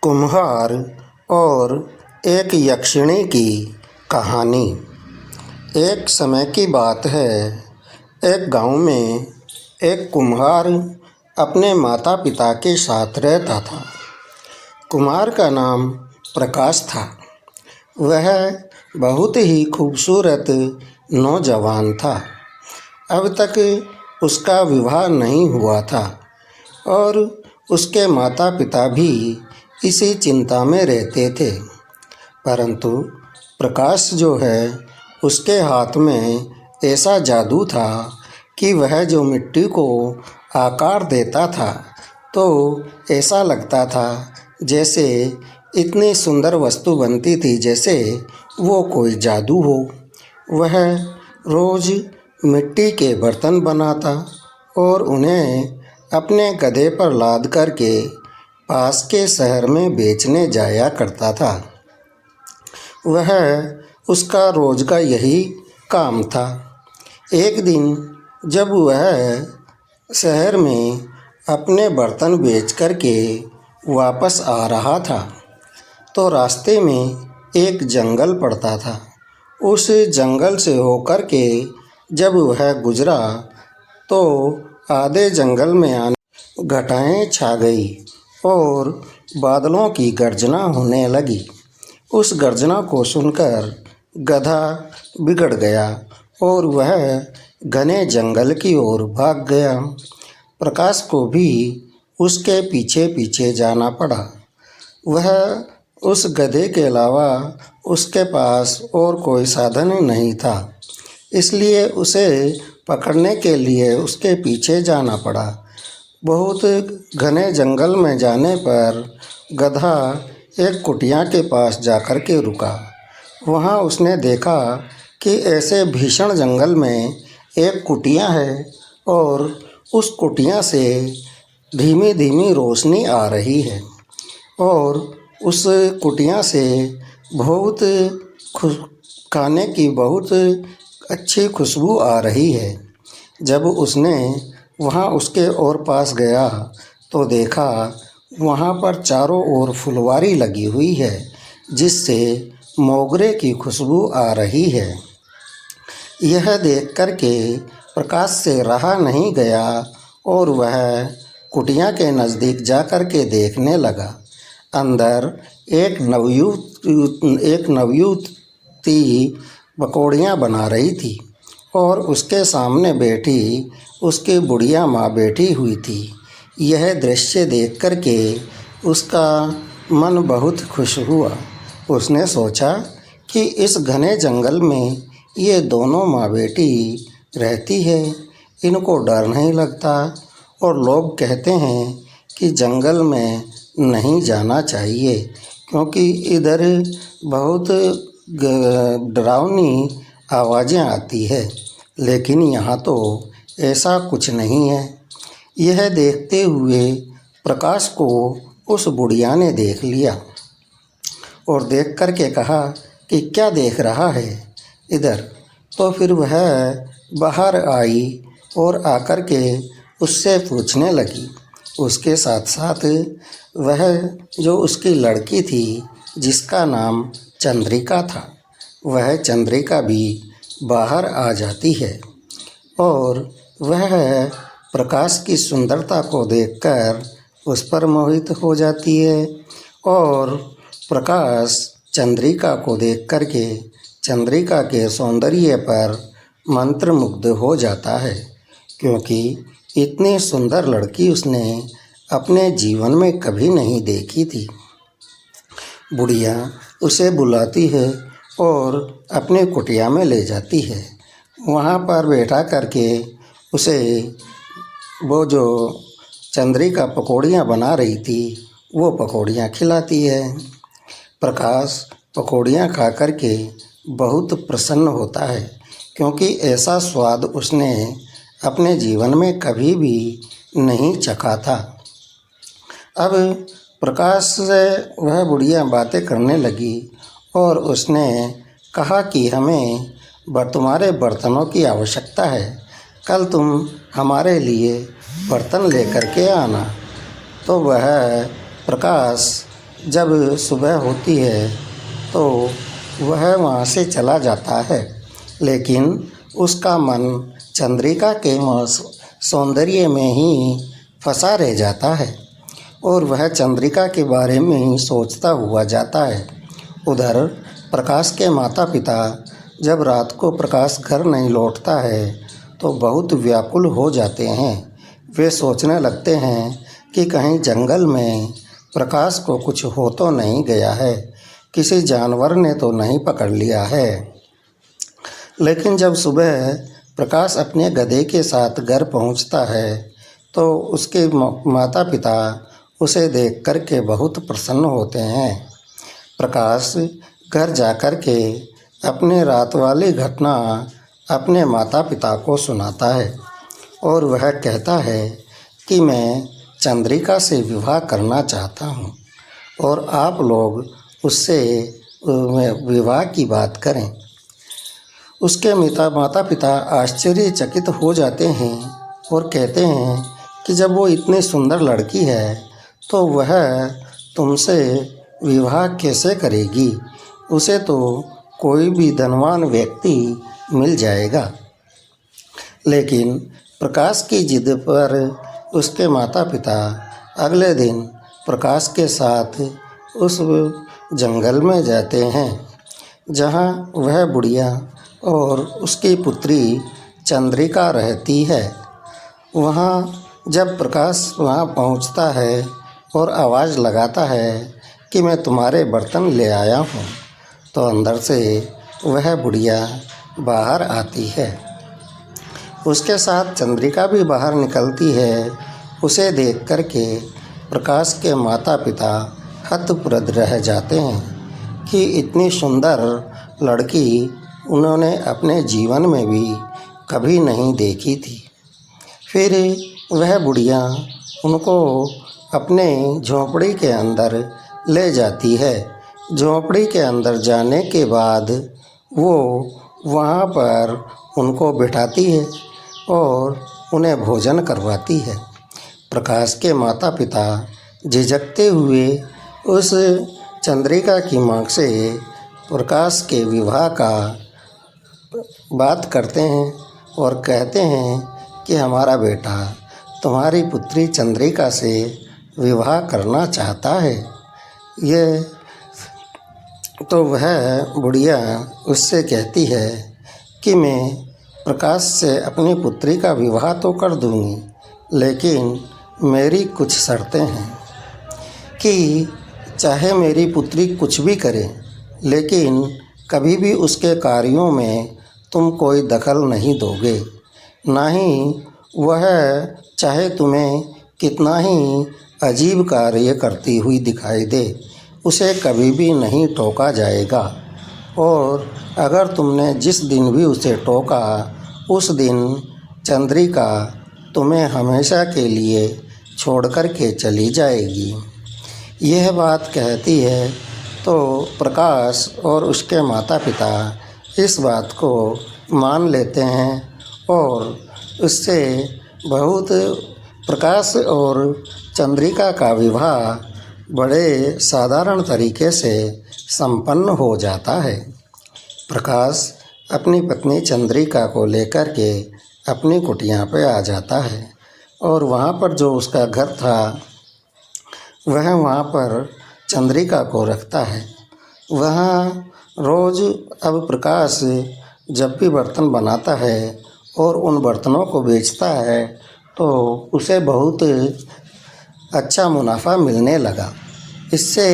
कुम्हार और एक यक्षिणी की कहानी। एक समय की बात है, एक गांव में एक कुम्हार अपने माता पिता के साथ रहता था। कुम्हार का नाम प्रकाश था। वह बहुत ही खूबसूरत नौजवान था। अब तक उसका विवाह नहीं हुआ था और उसके माता पिता भी इसी चिंता में रहते थे। परंतु प्रकाश जो है, उसके हाथ में ऐसा जादू था कि वह जो मिट्टी को आकार देता था तो ऐसा लगता था जैसे इतनी सुंदर वस्तु बनती थी जैसे वो कोई जादू हो। वह रोज़ मिट्टी के बर्तन बनाता और उन्हें अपने गधे पर लाद करके पास के शहर में बेचने जाया करता था। वह उसका रोज का यही काम था। एक दिन जब वह शहर में अपने बर्तन बेच करके वापस आ रहा था तो रास्ते में एक जंगल पड़ता था। उस जंगल से होकर के जब वह गुजरा तो आधे जंगल में आने घटाएं छा गई और बादलों की गर्जना होने लगी। उस गर्जना को सुनकर गधा बिगड़ गया और वह घने जंगल की ओर भाग गया। प्रकाश को भी उसके पीछे पीछे जाना पड़ा। वह उस गधे के अलावा उसके पास और कोई साधन नहीं था, इसलिए उसे पकड़ने के लिए उसके पीछे जाना पड़ा। बहुत घने जंगल में जाने पर गधा एक कुटिया के पास जाकर के रुका। वहाँ उसने देखा कि ऐसे भीषण जंगल में एक कुटिया है और उस कुटिया से धीमी धीमी रोशनी आ रही है और उस कुटिया से बहुत खाने की बहुत अच्छी खुशबू आ रही है। जब उसने वहाँ उसके और पास गया तो देखा वहाँ पर चारों ओर फुलवारी लगी हुई है जिससे मोगरे की खुशबू आ रही है। यह देख कर के प्रकाश से रहा नहीं गया और वह कुटिया के नज़दीक जा कर के देखने लगा। अंदर एक नवयुवती पकौड़ियाँ बना रही थी और उसके सामने बैठी उसकी बुढ़िया माँ बैठी हुई थी। यह दृश्य देख कर के उसका मन बहुत खुश हुआ। उसने सोचा कि इस घने जंगल में ये दोनों माँ बेटी रहती है, इनको डर नहीं लगता और लोग कहते हैं कि जंगल में नहीं जाना चाहिए क्योंकि इधर बहुत डरावनी आवाज़ें आती है, लेकिन यहाँ तो ऐसा कुछ नहीं है। यह देखते हुए प्रकाश को उस बुढ़िया ने देख लिया और देख कर के कहा कि क्या देख रहा है इधर। तो फिर वह बाहर आई और आकर के उससे पूछने लगी। उसके साथ साथ वह जो उसकी लड़की थी जिसका नाम चंद्रिका था, वह चंद्रिका भी बाहर आ जाती है और वह प्रकाश की सुंदरता को देखकर उस पर मोहित हो जाती है और प्रकाश चंद्रिका को देख कर के चंद्रिका के सौंदर्य पर मंत्रमुग्ध हो जाता है क्योंकि इतनी सुंदर लड़की उसने अपने जीवन में कभी नहीं देखी थी। बुढ़िया उसे बुलाती है और अपने कुटिया में ले जाती है। वहाँ पर बैठा करके उसे वो जो चंद्रिका पकौड़ियाँ बना रही थी वो पकौड़ियाँ खिलाती है। प्रकाश पकौड़ियाँ खा करके बहुत प्रसन्न होता है क्योंकि ऐसा स्वाद उसने अपने जीवन में कभी भी नहीं चखा था। अब प्रकाश से वह बुढ़िया बातें करने लगी और उसने कहा कि हमें तुम्हारे बर्तनों की आवश्यकता है, कल तुम हमारे लिए बर्तन लेकर के आना। तो वह प्रकाश जब सुबह होती है तो वह वहाँ से चला जाता है, लेकिन उसका मन चंद्रिका के सौंदर्य में ही फंसा रह जाता है और वह चंद्रिका के बारे में ही सोचता हुआ जाता है। उधर प्रकाश के माता पिता जब रात को प्रकाश घर नहीं लौटता है तो बहुत व्याकुल हो जाते हैं। वे सोचने लगते हैं कि कहीं जंगल में प्रकाश को कुछ हो तो नहीं गया है, किसी जानवर ने तो नहीं पकड़ लिया है। लेकिन जब सुबह प्रकाश अपने गधे के साथ घर पहुंचता है तो उसके माता पिता उसे देख कर के बहुत प्रसन्न होते हैं। प्रकाश घर जाकर के अपने रात वाली घटना अपने माता पिता को सुनाता है और वह कहता है कि मैं चंद्रिका से विवाह करना चाहता हूँ और आप लोग उससे विवाह की बात करें। उसके माता पिता आश्चर्यचकित हो जाते हैं और कहते हैं कि जब वो इतनी सुंदर लड़की है तो वह तुमसे विवाह कैसे करेगी, उसे तो कोई भी धनवान व्यक्ति मिल जाएगा। लेकिन प्रकाश की जिद पर उसके माता पिता अगले दिन प्रकाश के साथ उस जंगल में जाते हैं जहाँ वह बुढ़िया और उसकी पुत्री चंद्रिका रहती है। वहाँ जब प्रकाश वहाँ पहुँचता है और आवाज़ लगाता है कि मैं तुम्हारे बर्तन ले आया हूँ, तो अंदर से वह बुढ़िया बाहर आती है। उसके साथ चंद्रिका भी बाहर निकलती है। उसे देख कर के प्रकाश के माता पिता हतप्रभ रह जाते हैं कि इतनी सुंदर लड़की उन्होंने अपने जीवन में भी कभी नहीं देखी थी। फिर वह बुढ़िया उनको अपने झोंपड़ी के अंदर ले जाती है। झोंपड़ी के अंदर जाने के बाद वो वहाँ पर उनको बिठाती है और उन्हें भोजन करवाती है। प्रकाश के माता पिता झिझकते हुए उस चंद्रिका की मांग से प्रकाश के विवाह का बात करते हैं और कहते हैं कि हमारा बेटा तुम्हारी पुत्री चंद्रिका से विवाह करना चाहता है। ये तो वह बुढ़िया उससे कहती है कि मैं प्रकाश से अपनी पुत्री का विवाह तो कर दूंगी, लेकिन मेरी कुछ शर्तें हैं कि चाहे मेरी पुत्री कुछ भी करे, लेकिन कभी भी उसके कार्यों में तुम कोई दखल नहीं दोगे, ना ही वह चाहे तुम्हें कितना ही अजीब कार्य करती हुई दिखाई दे, उसे कभी भी नहीं टोका जाएगा। और अगर तुमने जिस दिन भी उसे टोका, उस दिन चंद्रिका तुम्हें हमेशा के लिए छोड़कर के चली जाएगी। यह बात कहती है तो प्रकाश और उसके माता पिता इस बात को मान लेते हैं और उससे बहुत प्रकाश और चंद्रिका का विवाह बड़े साधारण तरीके से संपन्न हो जाता है। प्रकाश अपनी पत्नी चंद्रिका को लेकर के अपनी कुटिया पे आ जाता है और वहाँ पर जो उसका घर था वह वहाँ पर चंद्रिका को रखता है। वहाँ रोज़ अब प्रकाश जब भी बर्तन बनाता है और उन बर्तनों को बेचता है तो उसे बहुत अच्छा मुनाफा मिलने लगा। इससे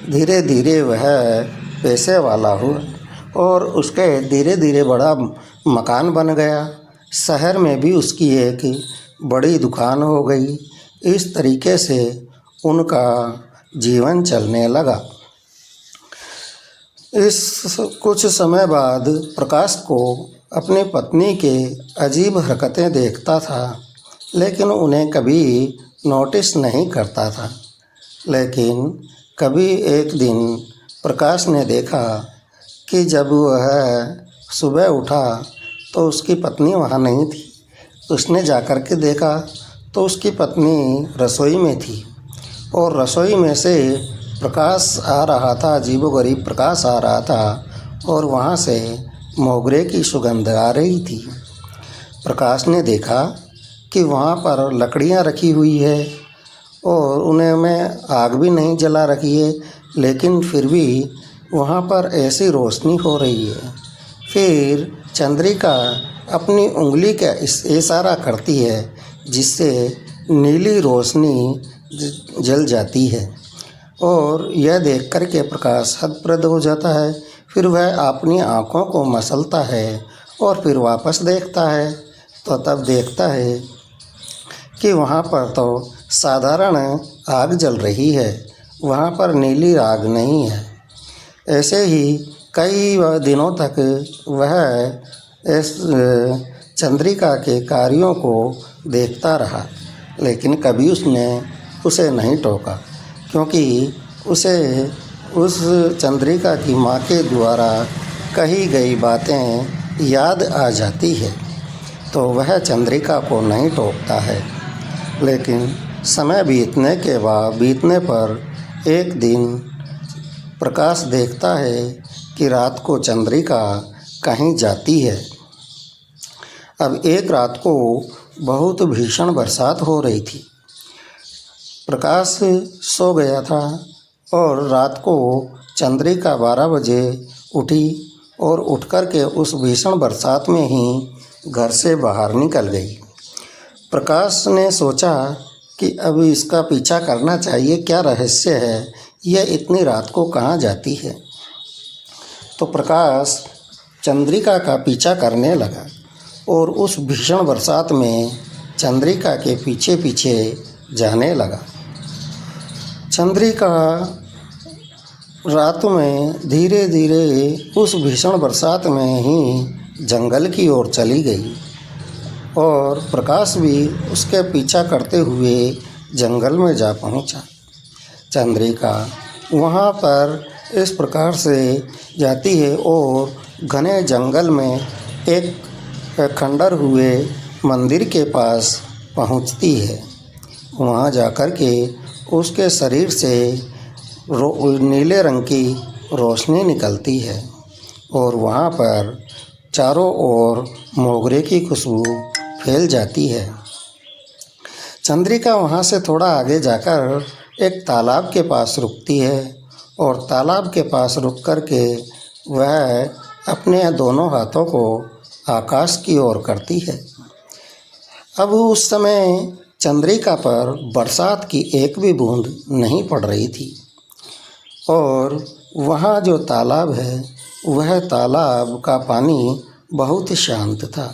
धीरे धीरे वह पैसे वाला हुआ और उसके धीरे धीरे बड़ा मकान बन गया। शहर में भी उसकी एक बड़ी दुकान हो गई। इस तरीके से उनका जीवन चलने लगा। इस कुछ समय बाद प्रकाश को अपनी पत्नी के अजीब हरकतें देखता था, लेकिन उन्हें कभी नोटिस नहीं करता था। लेकिन कभी एक दिन प्रकाश ने देखा कि जब वह सुबह उठा तो उसकी पत्नी वहाँ नहीं थी। उसने जाकर के देखा तो उसकी पत्नी रसोई में थी और रसोई में से प्रकाश आ रहा था, अजीबोगरीब प्रकाश आ रहा था और वहाँ से मोगरे की सुगंध आ रही थी। प्रकाश ने देखा कि वहाँ पर लकड़ियाँ रखी हुई है और उन्हें में आग भी नहीं जला रखी है, लेकिन फिर भी वहाँ पर ऐसी रोशनी हो रही है। फिर चंद्रिका अपनी उंगली का इशारा करती है जिससे नीली रोशनी जल जाती है और यह देख कर के प्रकाश हतप्रभ हो जाता है। फिर वह अपनी आँखों को मसलता है और फिर वापस देखता है तो तब देखता है कि वहाँ पर तो साधारण आग जल रही है, वहाँ पर नीली आग नहीं है। ऐसे ही कई दिनों तक वह इस चंद्रिका के कार्यों को देखता रहा, लेकिन कभी उसने उसे नहीं टोका, क्योंकि उसे उस चंद्रिका की माँ के द्वारा कही गई बातें याद आ जाती है, तो वह चंद्रिका को नहीं टोकता है। लेकिन समय बीतने पर एक दिन प्रकाश देखता है कि रात को चंद्रिका कहीं जाती है। अब एक रात को बहुत भीषण बरसात हो रही थी। प्रकाश सो गया था और रात को चंद्रिका 12 बजे उठी और उठकर के उस भीषण बरसात में ही घर से बाहर निकल गई। प्रकाश ने सोचा कि अब इसका पीछा करना चाहिए, क्या रहस्य है, यह इतनी रात को कहाँ जाती है। तो प्रकाश चंद्रिका का पीछा करने लगा और उस भीषण बरसात में चंद्रिका के पीछे पीछे जाने लगा। चंद्रिका रात में धीरे धीरे उस भीषण बरसात में ही जंगल की ओर चली गई और प्रकाश भी उसके पीछा करते हुए जंगल में जा पहुंचा। चंद्रिका वहां पर इस प्रकार से जाती है और घने जंगल में एक खंडर हुए मंदिर के पास पहुंचती है। वहां जाकर के उसके शरीर से नीले रंग की रोशनी निकलती है और वहां पर चारों ओर मोगरे की खुशबू फैल जाती है। चंद्रिका वहाँ से थोड़ा आगे जाकर एक तालाब के पास रुकती है और तालाब के पास रुक कर के वह अपने दोनों हाथों को आकाश की ओर करती है। अब उस समय चंद्रिका पर बरसात की एक भी बूंद नहीं पड़ रही थी और वहाँ जो तालाब है वह तालाब का पानी बहुत शांत था।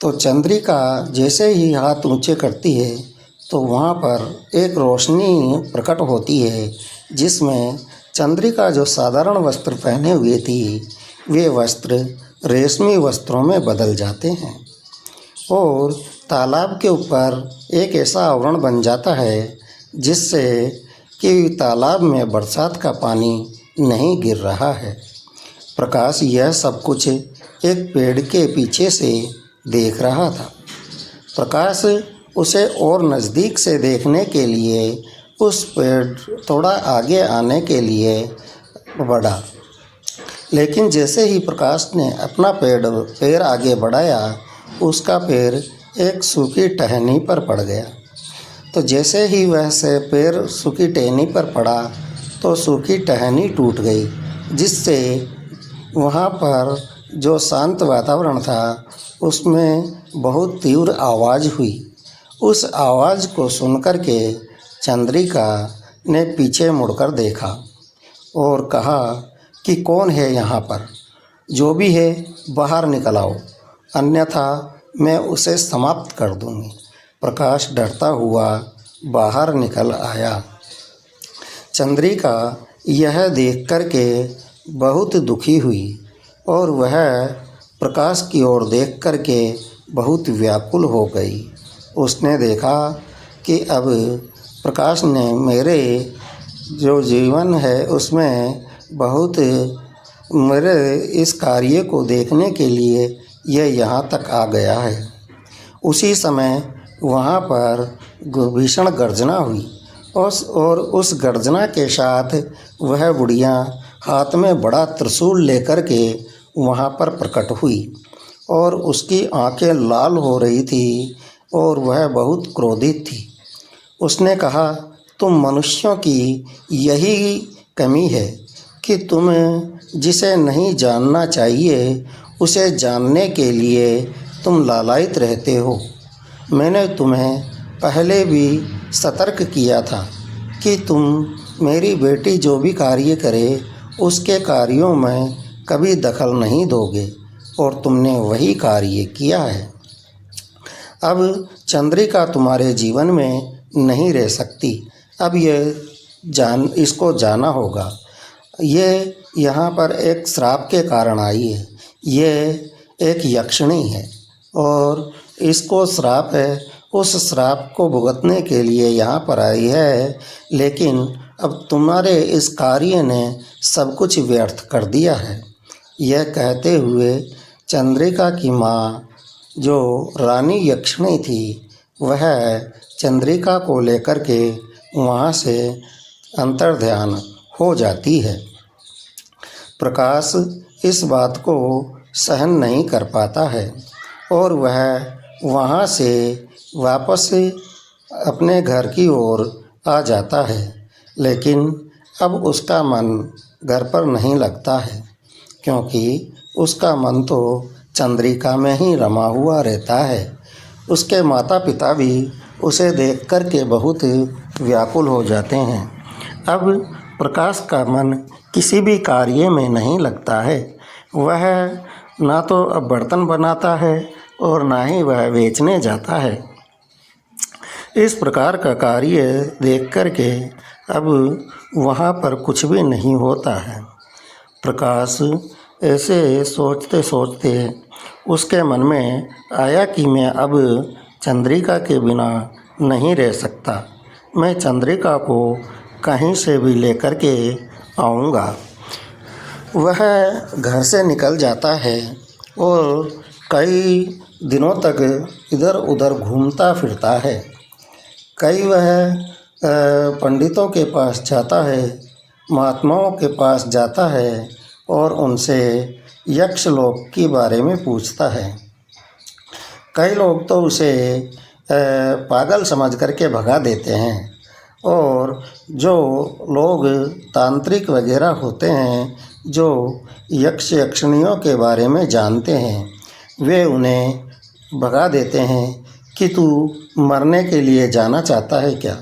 तो चंद्रिका जैसे ही हाथ ऊंचे करती है तो वहाँ पर एक रोशनी प्रकट होती है जिसमें चंद्रिका जो साधारण वस्त्र पहने हुए थी वे वस्त्र रेशमी वस्त्रों में बदल जाते हैं और तालाब के ऊपर एक ऐसा आवरण बन जाता है जिससे कि तालाब में बरसात का पानी नहीं गिर रहा है। प्रकाश यह सब कुछ एक पेड़ के पीछे से देख रहा था। प्रकाश उसे और नज़दीक से देखने के लिए उस पेड़ थोड़ा आगे आने के लिए बढ़ा, लेकिन जैसे ही प्रकाश ने अपना पैर आगे बढ़ाया उसका पैर एक सूखी टहनी पर पड़ गया। तो जैसे ही वह से पैर सूखी टहनी पर पड़ा तो सूखी टहनी टूट गई, जिससे वहाँ पर जो शांत वातावरण था उसमें बहुत तीव्र आवाज़ हुई। उस आवाज़ को सुनकर के चंद्रिका ने पीछे मुड़कर देखा और कहा कि कौन है यहाँ पर, जो भी है बाहर निकल आओ, अन्यथा मैं उसे समाप्त कर दूँगी। प्रकाश डरता हुआ बाहर निकल आया। चंद्रिका यह देख कर के बहुत दुखी हुई और वह प्रकाश की ओर देख कर के बहुत व्याकुल हो गई। उसने देखा कि अब प्रकाश ने मेरे जो जीवन है उसमें बहुत मेरे इस कार्य को देखने के लिए यह यहाँ तक आ गया है। उसी समय वहाँ पर भीषण गर्जना हुई उस गर्जना के साथ वह बुढ़िया हाथ में बड़ा त्रिशूल लेकर के वहाँ पर प्रकट हुई और उसकी आंखें लाल हो रही थी और वह बहुत क्रोधित थी। उसने कहा, तुम मनुष्यों की यही कमी है कि तुम जिसे नहीं जानना चाहिए उसे जानने के लिए तुम लालायित रहते हो। मैंने तुम्हें पहले भी सतर्क किया था कि तुम मेरी बेटी जो भी कार्य करे उसके कार्यों में कभी दखल नहीं दोगे और तुमने वही कार्य किया है। अब चंद्रिका तुम्हारे जीवन में नहीं रह सकती। अब इसको जाना होगा। ये यहाँ पर एक श्राप के कारण आई है। ये एक यक्षिणी है और इसको श्राप है। उस श्राप को भुगतने के लिए यहाँ पर आई है, लेकिन अब तुम्हारे इस कार्य ने सब कुछ व्यर्थ कर दिया है। यह कहते हुए चंद्रिका की माँ जो रानी यक्षिणी थी वह चंद्रिका को लेकर के वहाँ से अंतर्ध्यान हो जाती है। प्रकाश इस बात को सहन नहीं कर पाता है और वह वहाँ से वापस अपने घर की ओर आ जाता है, लेकिन अब उसका मन घर पर नहीं लगता है क्योंकि उसका मन तो चंद्रिका में ही रमा हुआ रहता है। उसके माता पिता भी उसे देख कर के बहुत व्याकुल हो जाते हैं। अब प्रकाश का मन किसी भी कार्य में नहीं लगता है। वह ना तो अब बर्तन बनाता है और ना ही वह बेचने जाता है। इस प्रकार का कार्य देख कर के अब वहाँ पर कुछ भी नहीं होता है। प्रकाश ऐसे सोचते सोचते उसके मन में आया कि मैं अब चंद्रिका के बिना नहीं रह सकता। मैं चंद्रिका को कहीं से भी लेकर के आऊँगा। वह घर से निकल जाता है और कई दिनों तक इधर उधर घूमता फिरता है। कई वह पंडितों के पास जाता है, महात्माओं के पास जाता है और उनसे यक्षलोक के बारे में पूछता है। कई लोग तो उसे पागल समझ करके भगा देते हैं और जो लोग तांत्रिक वगैरह होते हैं, जो यक्ष यक्षिणियों के बारे में जानते हैं, वे उन्हें भगा देते हैं कि तू मरने के लिए जाना चाहता है क्या,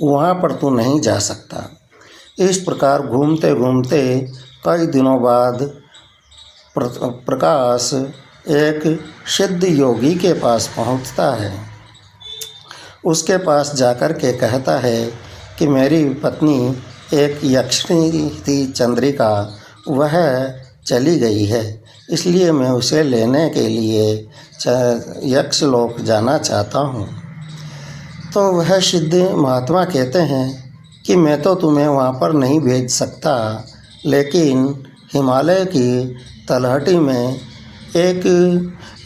वहाँ पर तू नहीं जा सकता। इस प्रकार घूमते घूमते कई दिनों बाद प्रकाश एक सिद्ध योगी के पास पहुँचता है। उसके पास जाकर के कहता है कि मेरी पत्नी एक यक्षिणी थी चंद्रिका, वह चली गई है, इसलिए मैं उसे लेने के लिए यक्षलोक जाना चाहता हूँ। तो वह सिद्ध महात्मा कहते हैं कि मैं तो तुम्हें वहाँ पर नहीं भेज सकता, लेकिन हिमालय की तलहटी में एक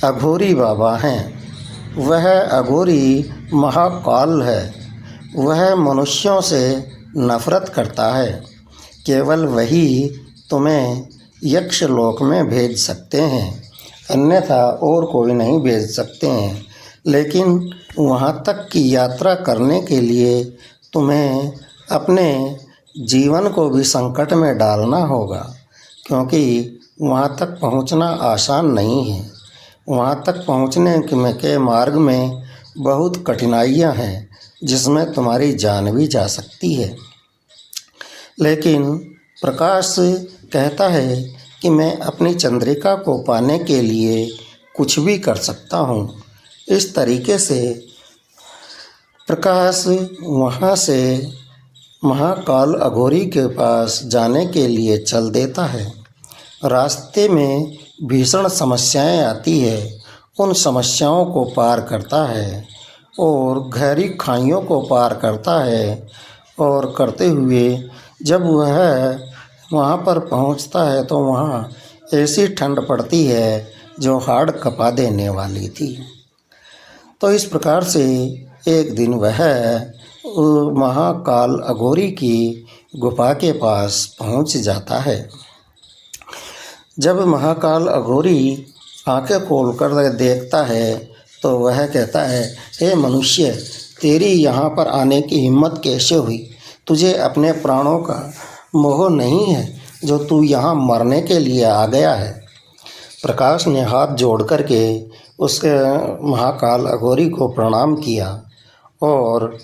अघोरी बाबा हैं। वह अघोरी महाकाल है। वह मनुष्यों से नफरत करता है। केवल वही तुम्हें यक्षलोक में भेज सकते हैं, अन्यथा और कोई नहीं भेज सकते हैं। लेकिन वहाँ तक की यात्रा करने के लिए तुम्हें अपने जीवन को भी संकट में डालना होगा, क्योंकि वहाँ तक पहुँचना आसान नहीं है। वहाँ तक पहुँचने के मार्ग में बहुत कठिनाइयाँ हैं, जिसमें तुम्हारी जान भी जा सकती है। लेकिन प्रकाश कहता है कि मैं अपनी चंद्रिका को पाने के लिए कुछ भी कर सकता हूँ। इस तरीके से प्रकाश वहाँ से महाकाल अघोरी के पास जाने के लिए चल देता है। रास्ते में भीषण समस्याएं आती है, उन समस्याओं को पार करता है और गहरी खाइयों को पार करता है और करते हुए जब वह वहाँ पर पहुँचता है तो वहाँ ऐसी ठंड पड़ती है जो हाड़ कपा देने वाली थी। तो इस प्रकार से एक दिन वह महाकाल अघोरी की गुफा के पास पहुंच जाता है। जब महाकाल अघोरी आंखें खोलकर देखता है तो वह कहता है, हे मनुष्य, तेरी यहाँ पर आने की हिम्मत कैसे हुई? तुझे अपने प्राणों का मोह नहीं है जो तू यहाँ मरने के लिए आ गया है। प्रकाश ने हाथ जोड़ कर के उसके महाकाल अघोरी को प्रणाम किया और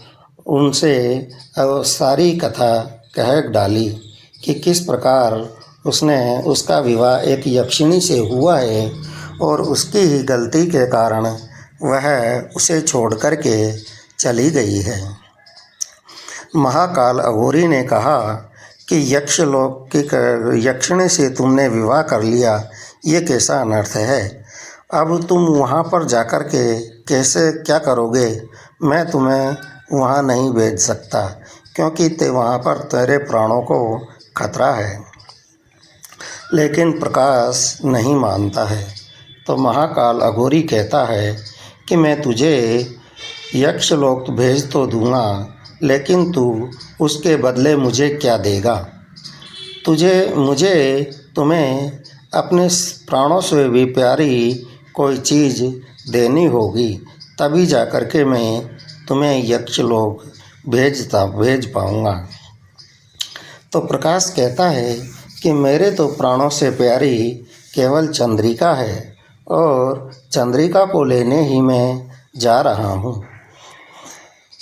उनसे सारी कथा कह डाली कि किस प्रकार उसका विवाह एक यक्षिणी से हुआ है और उसकी ही गलती के कारण वह उसे छोड़ कर के चली गई है। महाकाल अघोरी ने कहा कि यक्षलोक की यक्षिणी से तुमने विवाह कर लिया, ये कैसा अनर्थ है? अब तुम वहाँ पर जाकर के कैसे क्या करोगे? मैं तुम्हें वहाँ नहीं भेज सकता क्योंकि वहाँ पर तेरे प्राणों को खतरा है। लेकिन प्रकाश नहीं मानता है तो महाकाल अघोरी कहता है कि मैं तुझे यक्षलोक भेज तो दूँगा, लेकिन तू उसके बदले मुझे क्या देगा? मुझे तुम्हें अपने प्राणों से भी प्यारी कोई चीज़ देनी होगी, तभी जाकर के मैं तुम्हें यक्षलोक भेज पाऊँगा। तो प्रकाश कहता है कि मेरे तो प्राणों से प्यारी केवल चंद्रिका है और चंद्रिका को लेने ही मैं जा रहा हूँ।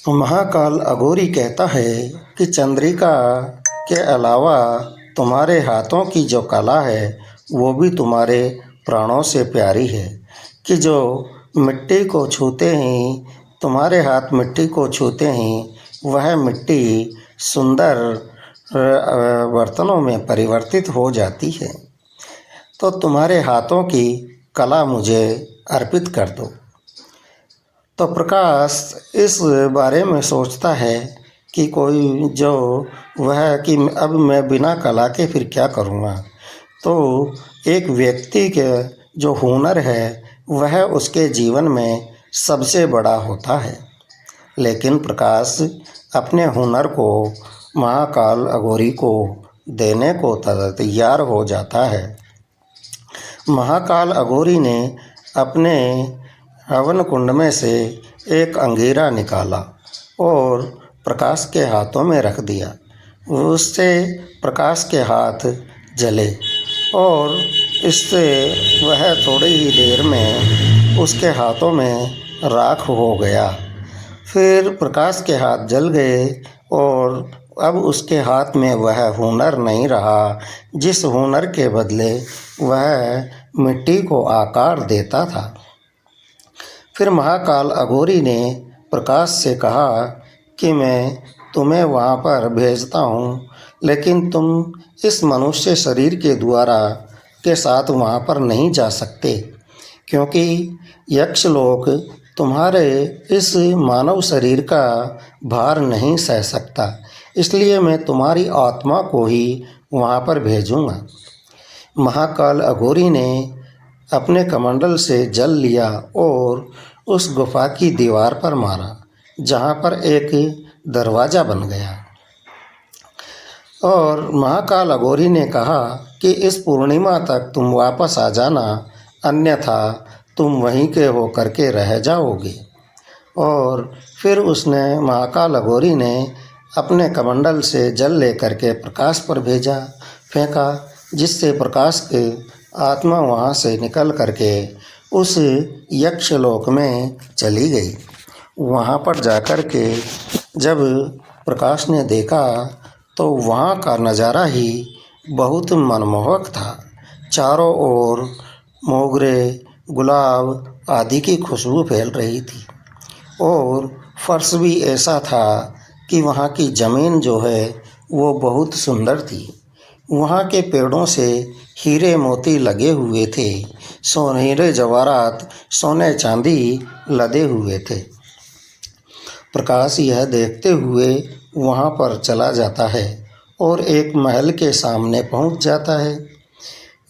महाकाल अघोरी कहता है कि चंद्रिका के अलावा तुम्हारे हाथों की जो कला है वो भी तुम्हारे प्राणों से प्यारी है कि जो मिट्टी को छूते ही, तुम्हारे हाथ मिट्टी को छूते ही वह मिट्टी सुंदर बर्तनों में परिवर्तित हो जाती है। तो तुम्हारे हाथों की कला मुझे अर्पित कर दो। तो प्रकाश इस बारे में सोचता है कि कि अब मैं बिना कला के फिर क्या करूँगा। तो एक व्यक्ति के जो हुनर है वह उसके जीवन में सबसे बड़ा होता है। लेकिन प्रकाश अपने हुनर को महाकाल अघोरी को देने को तैयार हो जाता है। महाकाल अघोरी ने अपने हवन कुंड में से एक अंगीरा निकाला और प्रकाश के हाथों में रख दिया। उससे प्रकाश के हाथ जले और इससे वह थोड़ी ही देर में उसके हाथों में राख हो गया। फिर प्रकाश के हाथ जल गए और अब उसके हाथ में वह हुनर नहीं रहा जिस हुनर के बदले वह मिट्टी को आकार देता था। फिर महाकाल अघोरी ने प्रकाश से कहा कि मैं तुम्हें वहाँ पर भेजता हूँ, लेकिन तुम इस मनुष्य शरीर के साथ वहाँ पर नहीं जा सकते क्योंकि यक्षलोक तुम्हारे इस मानव शरीर का भार नहीं सह सकता, इसलिए मैं तुम्हारी आत्मा को ही वहाँ पर भेजूँगा। महाकाल अघोरी ने अपने कमंडल से जल लिया और उस गुफा की दीवार पर मारा, जहाँ पर एक दरवाज़ा बन गया। और महाकाल अघोरी ने कहा कि इस पूर्णिमा तक तुम वापस आ जाना, अन्यथा तुम वहीं के हो करके रह जाओगे। और फिर महाकाल अघोरी ने अपने कमंडल से जल लेकर के प्रकाश पर फेंका, जिससे प्रकाश के आत्मा वहाँ से निकल करके उस यक्षलोक में चली गई। वहाँ पर जाकर के जब प्रकाश ने देखा तो वहाँ का नज़ारा ही बहुत मनमोहक था। चारों ओर मोगरे, गुलाब आदि की खुशबू फैल रही थी और फर्श भी ऐसा था कि वहाँ की ज़मीन जो है वो बहुत सुंदर थी। वहाँ के पेड़ों से हीरे मोती लगे हुए थे, सोनहरे जवाहरात, सोने चांदी लदे हुए थे। प्रकाश यह देखते हुए वहाँ पर चला जाता है और एक महल के सामने पहुँच जाता है।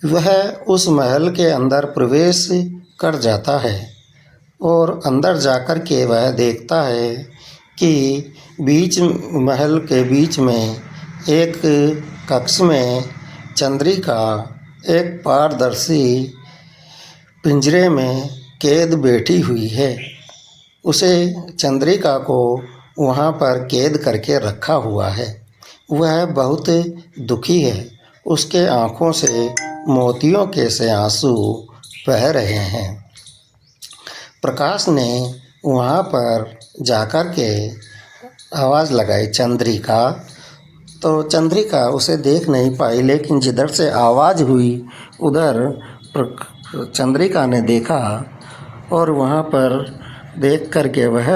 वह उस महल के अंदर प्रवेश कर जाता है और अंदर जाकर के वह देखता है कि महल के बीच में एक कक्ष में चंद्रिका एक पारदर्शी पिंजरे में कैद बैठी हुई है। उसे चंद्रिका को वहाँ पर कैद करके रखा हुआ है। वह बहुत दुखी है। उसके आँखों से मोतियों के से आंसू बह रहे हैं। प्रकाश ने वहाँ पर जाकर के आवाज़ लगाई, चंद्रिका। तो चंद्रिका उसे देख नहीं पाई, लेकिन जिधर से आवाज़ हुई उधर चंद्रिका ने देखा और वहाँ पर देख कर के वह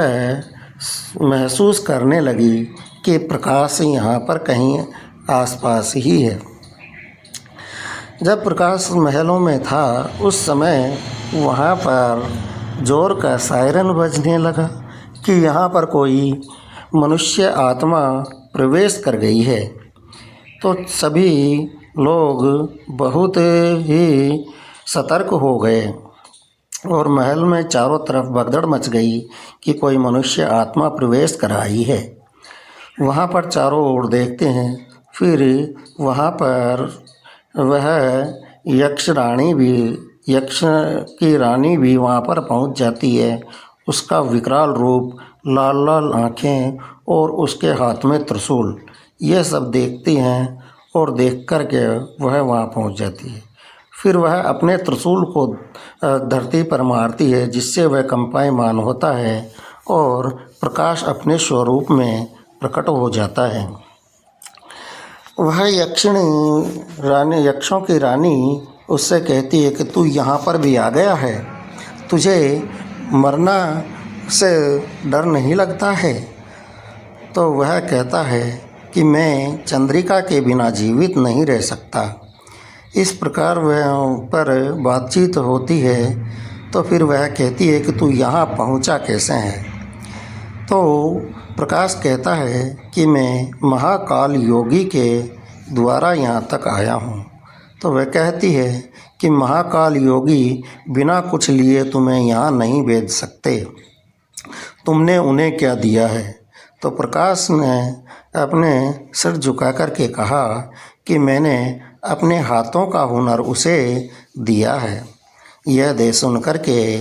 महसूस करने लगी कि प्रकाश यहाँ पर कहीं आसपास ही है। जब प्रकाश महलों में था उस समय वहाँ पर ज़ोर का सायरन बजने लगा कि यहाँ पर कोई मनुष्य आत्मा प्रवेश कर गई है। तो सभी लोग बहुत ही सतर्क हो गए और महल में चारों तरफ भगदड़ मच गई कि कोई मनुष्य आत्मा प्रवेश कर आई है। वहाँ पर चारों ओर देखते हैं, फिर वहाँ पर वह यक्ष की रानी भी वहाँ पर पहुँच जाती है। उसका विकराल रूप, लाल लाल आँखें और उसके हाथ में त्रिशूल, यह सब देखती हैं और देख कर के वह वहाँ पहुँच जाती है। फिर वह अपने त्रिशूल को धरती पर मारती है, जिससे वह कंपायमान होता है और प्रकाश अपने स्वरूप में प्रकट हो जाता है। वह यक्षिणी रानी, यक्षों की रानी उससे कहती है कि तू यहाँ पर भी आ गया है, तुझे मरना से डर नहीं लगता है? तो वह कहता है कि मैं चंद्रिका के बिना जीवित नहीं रह सकता। इस प्रकार वह पर बातचीत होती है। तो फिर वह कहती है कि तू यहाँ पहुँचा कैसे है? तो प्रकाश कहता है कि मैं महाकाल योगी के द्वारा यहाँ तक आया हूँ। तो वह कहती है कि महाकाल योगी बिना कुछ लिए तुम्हें यहाँ नहीं भेज सकते, तुमने उन्हें क्या दिया है? तो प्रकाश ने अपने सिर झुका कर के कहा कि मैंने अपने हाथों का हुनर उसे दिया है। यह दे सुन कर के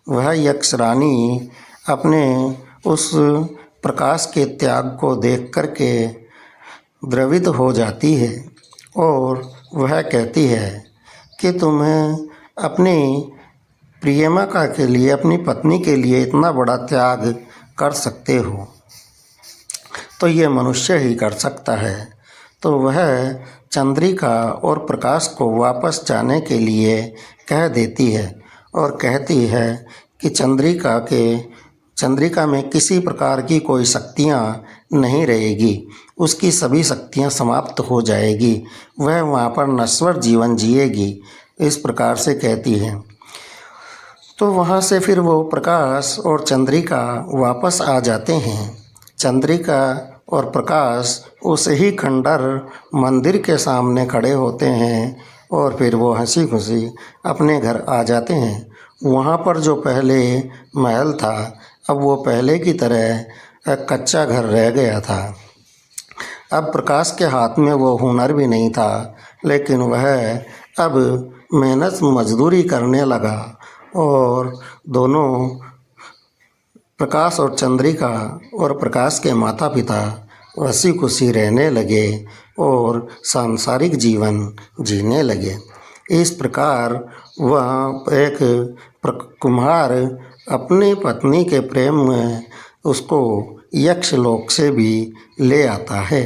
वह यक्ष रानी अपने उस प्रकाश के त्याग को देख कर के द्रवित हो जाती है और वह कहती है कि तुम्हें अपनी प्रियमिका के लिए, अपनी पत्नी के लिए इतना बड़ा त्याग कर सकते हो तो ये मनुष्य ही कर सकता है। तो वह चंद्रिका और प्रकाश को वापस जाने के लिए कह देती है और कहती है कि चंद्रिका में किसी प्रकार की कोई शक्तियाँ नहीं रहेगी, उसकी सभी शक्तियाँ समाप्त हो जाएगी, वह वहाँ पर नश्वर जीवन जिएगी, इस प्रकार से कहती है। तो वहाँ से फिर वो प्रकाश और चंद्रिका वापस आ जाते हैं। चंद्रिका और प्रकाश उस ही खंडर मंदिर के सामने खड़े होते हैं और फिर वो हंसी खुशी अपने घर आ जाते हैं। वहाँ पर जो पहले महल था, अब वो पहले की तरह एक कच्चा घर रह गया था। अब प्रकाश के हाथ में वो हुनर भी नहीं था, लेकिन वह अब मेहनत मजदूरी करने लगा और दोनों प्रकाश और चंद्रिका और प्रकाश के माता पिता हंसी खुशी रहने लगे और सांसारिक जीवन जीने लगे। इस प्रकार वह एक कुम्हार अपनी पत्नी के प्रेम में उसको यक्षलोक से भी ले आता है।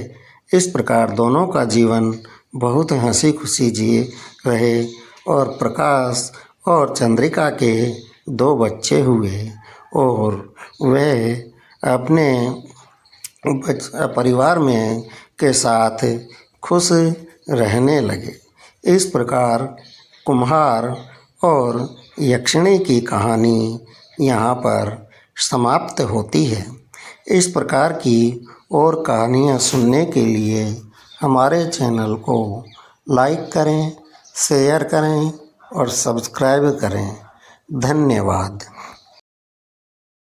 इस प्रकार दोनों का जीवन बहुत हंसी खुशी जिए रहे और प्रकाश और चंद्रिका के 2 बच्चे हुए और वे अपने परिवार में के साथ खुश रहने लगे। इस प्रकार कुम्हार और यक्षिणी की कहानी यहाँ पर समाप्त होती है। इस प्रकार की और कहानियाँ सुनने के लिए हमारे चैनल को लाइक करें, शेयर करें और सब्सक्राइब करें। धन्यवाद।